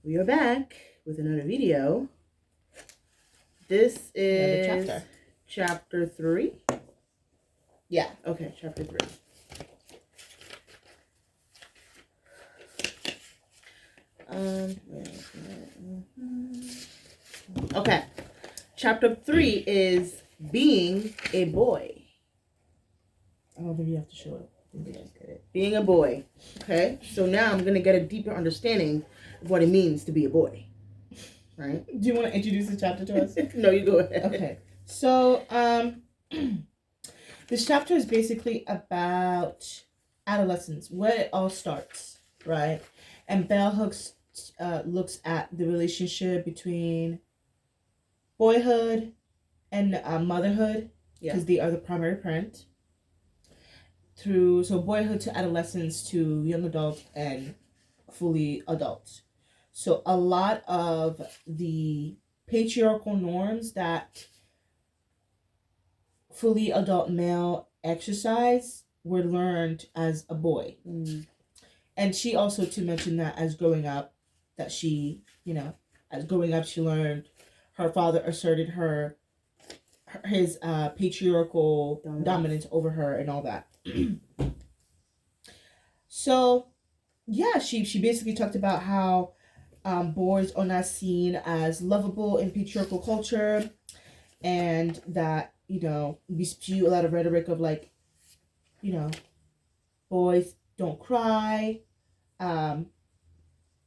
We are back with another video. This is chapter 3. Yeah. Okay, chapter 3. Okay. Chapter 3 is being a boy. I don't think you have to show it. I think you guys get it. Being a boy. Okay. So now I'm gonna get a deeper understanding of what it means to be a boy. Right? Do you want to introduce the chapter to us? No, you go ahead. Okay. So, this chapter is basically about adolescence, where it all starts, right? And Bell Hooks looks at the relationship between boyhood and motherhood, because they are the primary parent. So boyhood to adolescence to young adult and fully adult. So a lot of the patriarchal norms that fully adult male exercise were learned as a boy. And she also to mention that as growing up, that she, as growing up, she learned her father asserted his patriarchal dominance over her and all that. So, yeah, she basically talked about how boys are not seen as lovable in patriarchal culture, and that, we spew a lot of rhetoric of like, boys don't cry.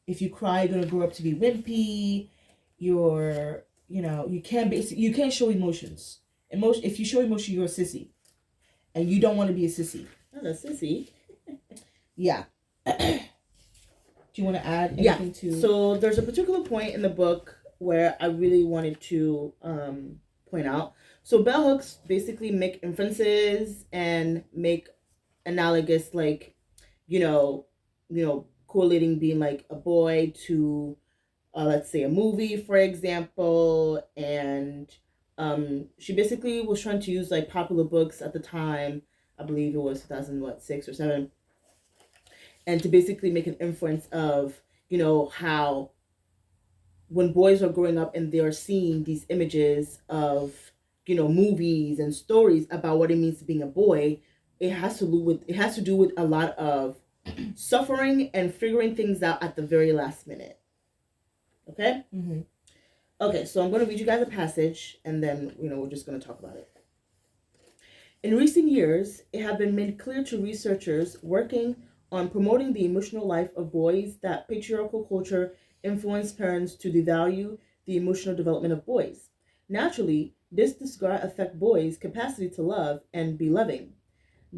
If you cry, you're gonna grow up to be wimpy. You can't show emotions. If you show emotion, you're a sissy, and you don't want to be a sissy. Not a sissy. Yeah. Do you want to add anything to? So there's a particular point in the book where I really wanted to point out. So bell hooks basically make inferences and make analogous, like, correlating being like a boy to, let's say, a movie, for example. And she basically was trying to use like popular books at the time. I believe it was 2006 or 7. And to basically make an inference of, how when boys are growing up and they're seeing these images of, movies and stories about what it means to being a boy, it has to do with a lot of suffering and figuring things out at the very last minute. Okay? Mm-hmm. Okay, so I'm going to read you guys a passage, and then, we're just going to talk about it. In recent years, it has been made clear to researchers working on promoting the emotional life of boys that patriarchal culture influenced parents to devalue the emotional development of boys. Naturally, this disregard affects boys' capacity to love and be loving.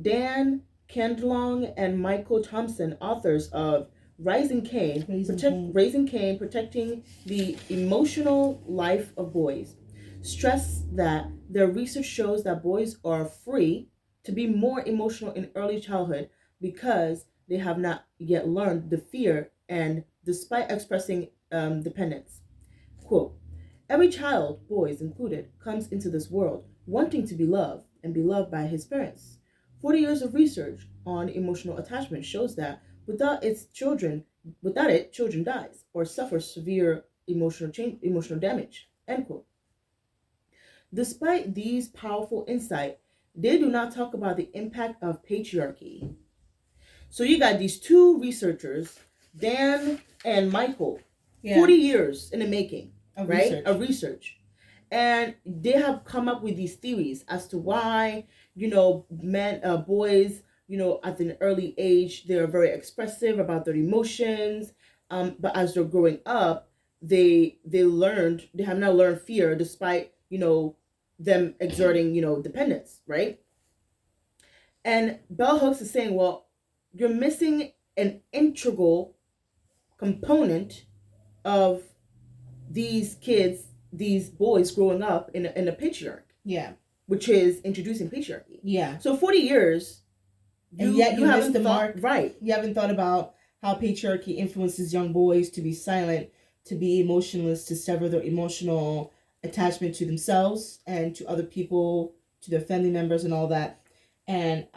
Dan Candlong and Michael Thompson, authors of Raising Cain, Protecting the Emotional Life of Boys, stress that their research shows that boys are free to be more emotional in early childhood because they have not yet learned the fear and despite expressing dependence. Quote, every child, boys included, comes into this world wanting to be loved and be loved by his parents. 40 years of research on emotional attachment shows that without it, children dies or suffers severe emotional damage. End quote. Despite these powerful insights, they do not talk about the impact of patriarchy. So you got these two researchers, Dan and Michael, 40 years in the making, of research. And they have come up with these theories as to why, boys, at an early age, they're very expressive about their emotions. But as they're growing up, they have now learned fear despite, them exerting, dependence, right? And Bell Hooks is saying, well, you're missing an integral component of these kids, these boys growing up in a patriarch. Yeah. Which is introducing patriarchy. Yeah. So 40 years, and yet you missed the mark. Right. You haven't thought about how patriarchy influences young boys to be silent, to be emotionless, to sever their emotional attachment to themselves and to other people, to their family members and all that. And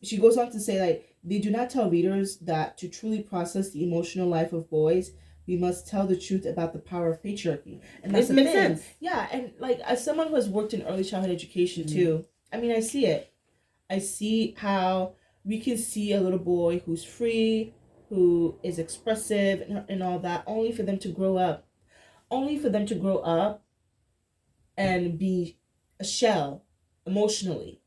she goes on to say, like, they do not tell readers that to truly process the emotional life of boys, we must tell the truth about the power of patriarchy. And that's It the makes thing. sense. Yeah, and like as someone who has worked in early childhood education too, I mean, I see it. I see how we can see a little boy who's free, who is expressive and all that, only for them to grow up. Only for them to grow up and be a shell emotionally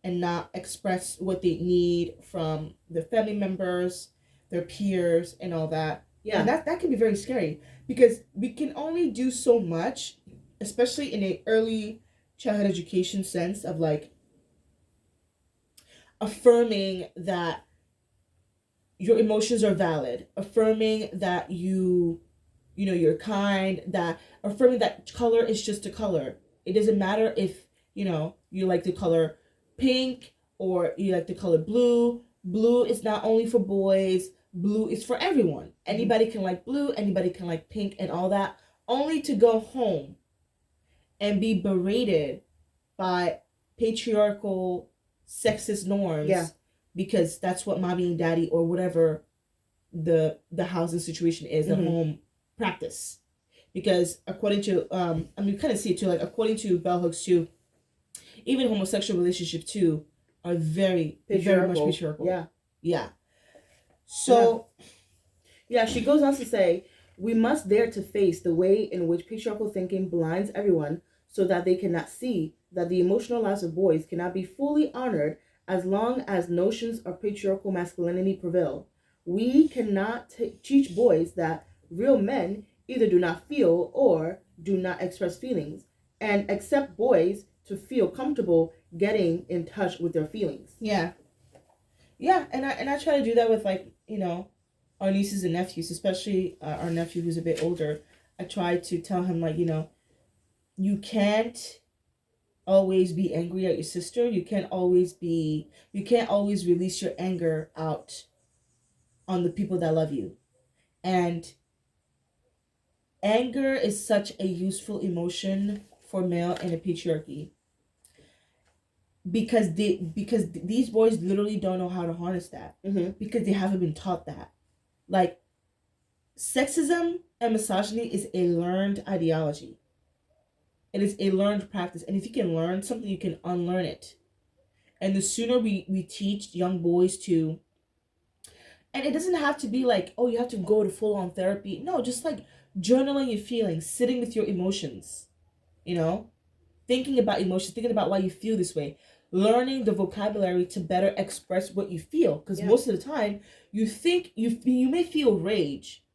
and not express what they need from their family members, their peers, and all that. Yeah. And that can be very scary because we can only do so much, especially in a early childhood education sense of like affirming that your emotions are valid, affirming that you're kind, that affirming that color is just a color. It doesn't matter if, you like the color pink or you like the color blue. Blue is not only for boys, blue is for everyone. Anybody can like blue, anybody can like pink and all that, only to go home and be berated by patriarchal sexist norms. Yeah. Because that's what mommy and daddy or whatever the housing situation is, the home practice. Because according to we kind of see it too, like according to bell hooks too, even homosexual relationships too are very very much patriarchal. Yeah. So yeah, she goes on to say, we must dare to face the way in which patriarchal thinking blinds everyone so that they cannot see that the emotional lives of boys cannot be fully honored as long as notions of patriarchal masculinity prevail. We cannot teach boys that real men either do not feel or do not express feelings, and accept boys to feel comfortable getting in touch with their feelings. Yeah, and I try to do that with like our nieces and nephews, especially our nephew who's a bit older. I try to tell him like you can't always be angry at your sister. You can't always release your anger out on the people that love you. And anger is such a useful emotion for male in a patriarchy. Because these boys literally don't know how to harness that. Because they haven't been taught that. Like, sexism and misogyny is a learned ideology. It is a learned practice. And if you can learn something, you can unlearn it. And the sooner we teach young boys to... And it doesn't have to be like, oh, you have to go to full-on therapy. No, just like journaling your feelings, sitting with your emotions, thinking about emotions, thinking about why you feel this way, learning the vocabulary to better express what you feel. Because most of the time, you think you may feel rage,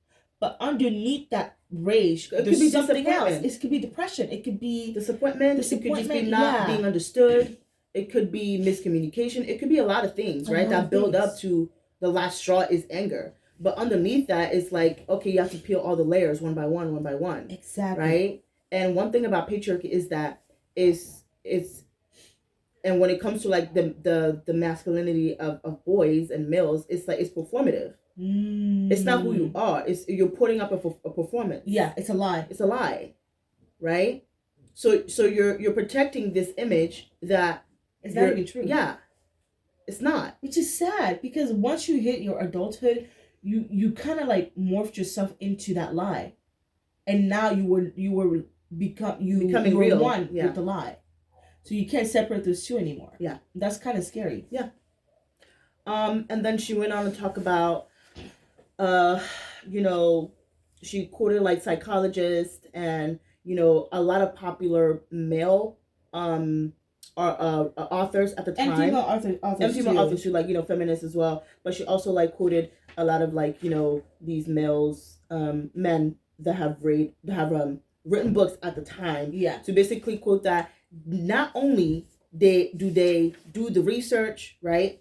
but underneath that rage, it could be something else. It could be depression. It could be disappointment. It could just be not being understood. It could be miscommunication. It could be a lot of things, right? That build up to the last straw is anger. But underneath that is like, okay, you have to peel all the layers one by one. Exactly. Right? And one thing about patriarchy is that and when it comes to like the masculinity of boys and males, it's like it's performative. It's not who you are. You're putting up a performance. Yeah, it's a lie. It's a lie, right? So you're protecting this image that it's not even true. Yeah, it's not. Which is sad because once you hit your adulthood, you kind of like morphed yourself into that lie, and now you were becoming real one with the lie. So you can't separate those two anymore. Yeah, that's kind of scary. Yeah. And then she went on to talk about, she quoted like psychologists and a lot of popular male authors at the time, and female authors too, like feminists as well. But she also like quoted a lot of like these males, men that have written books at the time. Yeah. To basically quote that not only they do the research, right,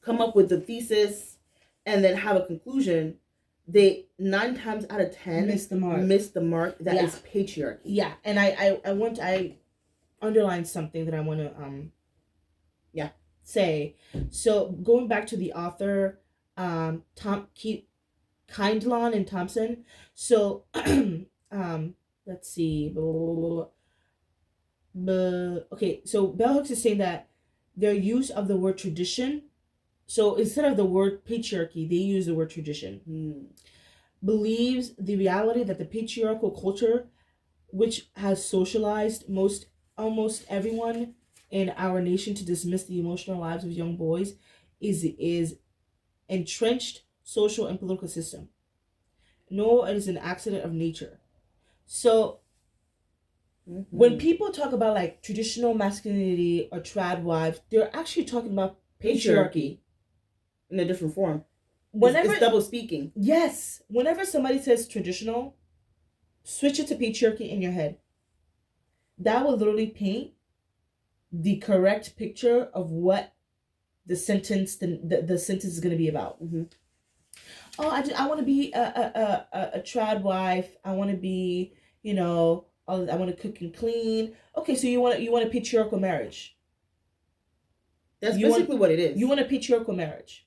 come up with the thesis, and then have a conclusion, they 9 times out of 10 miss the mark. That is patriarchy. Yeah, and I underlined something that I want to say. So going back to the author, Kindlon and Thompson. So let's see. Okay, so Bell Hooks is saying that their use of the word tradition. So instead of the word patriarchy, they use the word tradition. believes the reality that the patriarchal culture, which has socialized almost everyone in our nation to dismiss the emotional lives of young boys, is entrenched social and political system. No, it is an accident of nature. So when people talk about like traditional masculinity or trad wives, they're actually talking about patriarchy in a different form. Whenever it's double speaking. Yes, whenever somebody says traditional, switch it to patriarchy in your head. That will literally paint the correct picture of what the sentence sentence is going to be about. Mm-hmm. Oh, I want to be a trad wife. I want to be, I want to cook and clean. Okay, so you want a patriarchal marriage. That's basically what it is. You want a patriarchal marriage.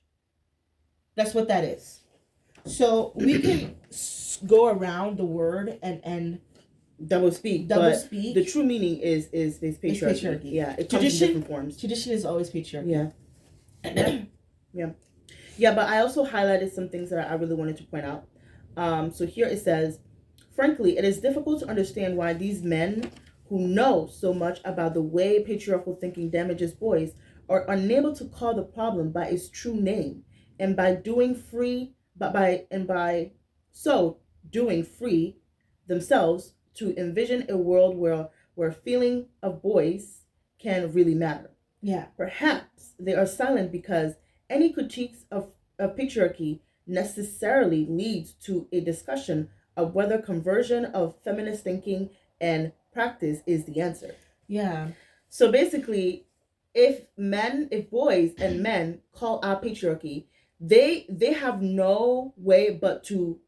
That's what that is. So we can go around the word and double speak. The true meaning is patriarchy. Yeah, it comes in different forms. Tradition is always patriarchy. Yeah. Yeah, but I also highlighted some things that I really wanted to point out. So here it says, frankly, it is difficult to understand why these men who know so much about the way patriarchal thinking damages boys are unable to call the problem by its true name, and by doing free themselves to envision a world where feeling of boys can really matter. Yeah. Perhaps they are silent because any critiques of patriarchy necessarily leads to a discussion of whether conversion of feminist thinking and practice is the answer. Yeah. So basically, if boys and men call out patriarchy, they have no way but to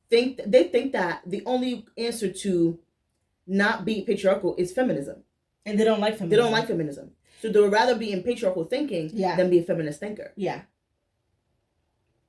think that the only answer to not be patriarchal is feminism. And they don't like feminism. So they would rather be in patriarchal thinking than be a feminist thinker. Yeah.